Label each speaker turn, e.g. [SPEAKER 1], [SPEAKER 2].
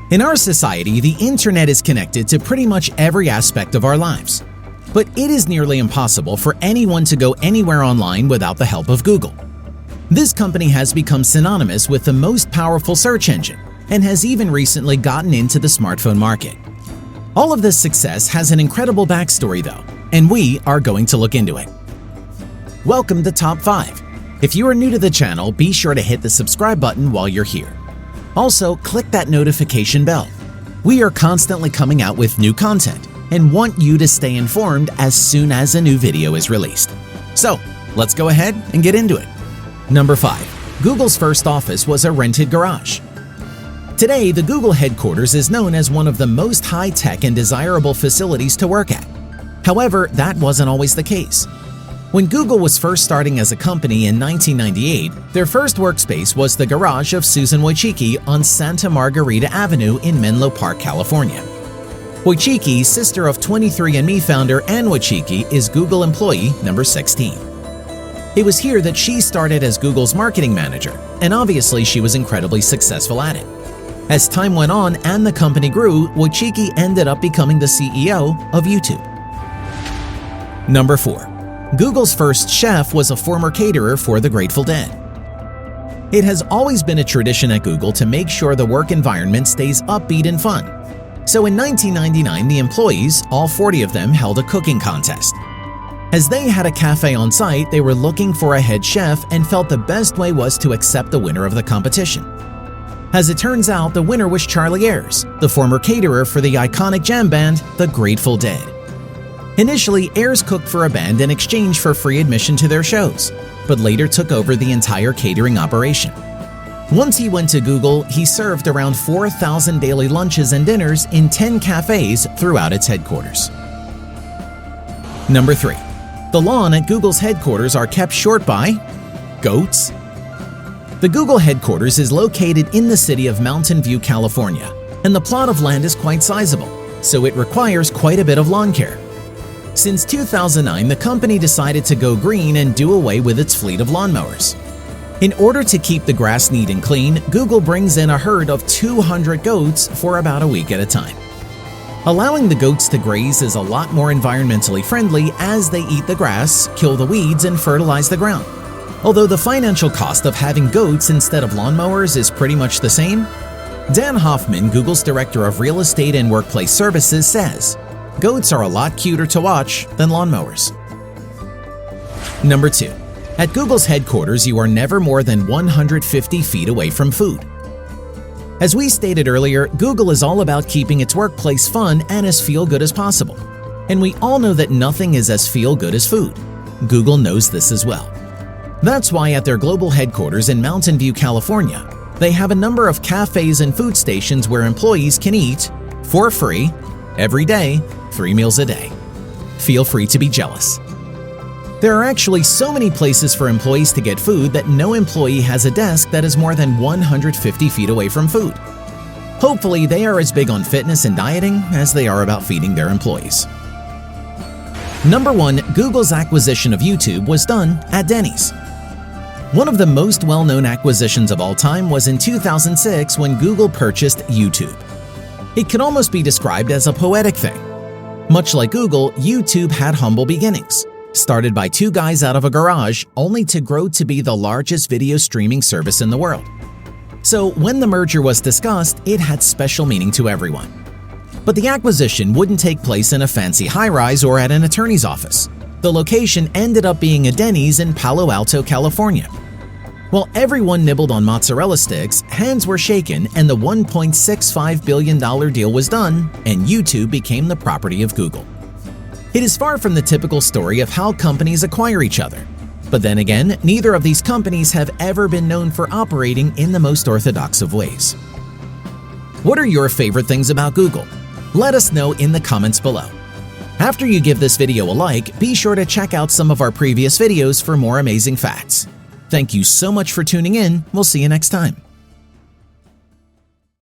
[SPEAKER 1] In our society, the internet is connected to pretty much every aspect of our lives. But it is nearly impossible for anyone to go anywhere online without the help of Google. This company has become synonymous with the most powerful search engine and has even recently gotten into the smartphone market. All of this success has an incredible backstory though, and we are going to look into it. Welcome to Top 5. If you are new to the channel, be sure to hit the subscribe button while you're here. Also, click that notification bell. We are constantly coming out with new content and want you to stay informed as soon as a new video is released. So, let's go ahead and get into it. Number 5. Google's first office was a rented garage. Today, the Google headquarters is known as one of the most high-tech and desirable facilities to work at. However, that wasn't always the case. When Google was first starting as a company in 1998, their first workspace was the garage of Susan Wojcicki on Santa Margarita Avenue in Menlo Park, California. Wojcicki, sister of 23andMe founder Anne Wojcicki, is Google employee number 16. It was here that she started as Google's marketing manager, and obviously she was incredibly successful at it. As time went on and the company grew, Wojcicki ended up becoming the CEO of YouTube. Number 4. Google's first chef was a former caterer for the Grateful Dead. It has always been a tradition at Google to make sure the work environment stays upbeat and fun. So in 1999, the employees, all 40 of them, held a cooking contest. As they had a cafe on site, they were looking for a head chef and felt the best way was to accept the winner of the competition. As it turns out, the winner was Charlie Ayers, the former caterer for the iconic jam band, the Grateful Dead. Initially, Ayers cooked for a band in exchange for free admission to their shows, but later took over the entire catering operation. Once he went to Google, he served around 4,000 daily lunches and dinners in 10 cafes throughout its headquarters. Number 3. The lawn at Google's headquarters are kept short by goats. The Google headquarters is located in the city of Mountain View, California, and the plot of land is quite sizable, so it requires quite a bit of lawn care. Since 2009, the company decided to go green and do away with its fleet of lawnmowers. In order to keep the grass neat and clean, Google brings in a herd of 200 goats for about a week at a time. Allowing the goats to graze is a lot more environmentally friendly as they eat the grass, kill the weeds, and fertilize the ground. Although the financial cost of having goats instead of lawnmowers is pretty much the same, Dan Hoffman, Google's Director of Real Estate and Workplace Services, says, "Goats are a lot cuter to watch than lawnmowers." Number 2. At Google's headquarters, you are never more than 150 feet away from food. As we stated earlier, Google is all about keeping its workplace fun and as feel-good as possible. And we all know that nothing is as feel-good as food. Google knows this as well. That's why at their global headquarters in Mountain View, California, they have a number of cafes and food stations where employees can eat for free every day, 3 meals a day. Feel free to be jealous. There are actually so many places for employees to get food that no employee has a desk that is more than 150 feet away from food. Hopefully, they are as big on fitness and dieting as they are about feeding their employees. Number 1. Google's acquisition of YouTube was done at Denny's. One of the most well-known acquisitions of all time was in 2006 when Google purchased YouTube. It could almost be described as a poetic thing. Much like Google, YouTube had humble beginnings, started by 2 guys out of a garage, only to grow to be the largest video streaming service in the world. So when the merger was discussed, it had special meaning to everyone. But the acquisition wouldn't take place in a fancy high-rise or at an attorney's office. The location ended up being a Denny's in Palo Alto, California. While everyone nibbled on mozzarella sticks, hands were shaken and the $1.65 billion deal was done, and YouTube became the property of Google. It is far from the typical story of how companies acquire each other. But then again, neither of these companies have ever been known for operating in the most orthodox of ways. What are your favorite things about Google? Let us know in the comments below. After you give this video a like, be sure to check out some of our previous videos for more amazing facts. Thank you so much for tuning in. We'll see you next time.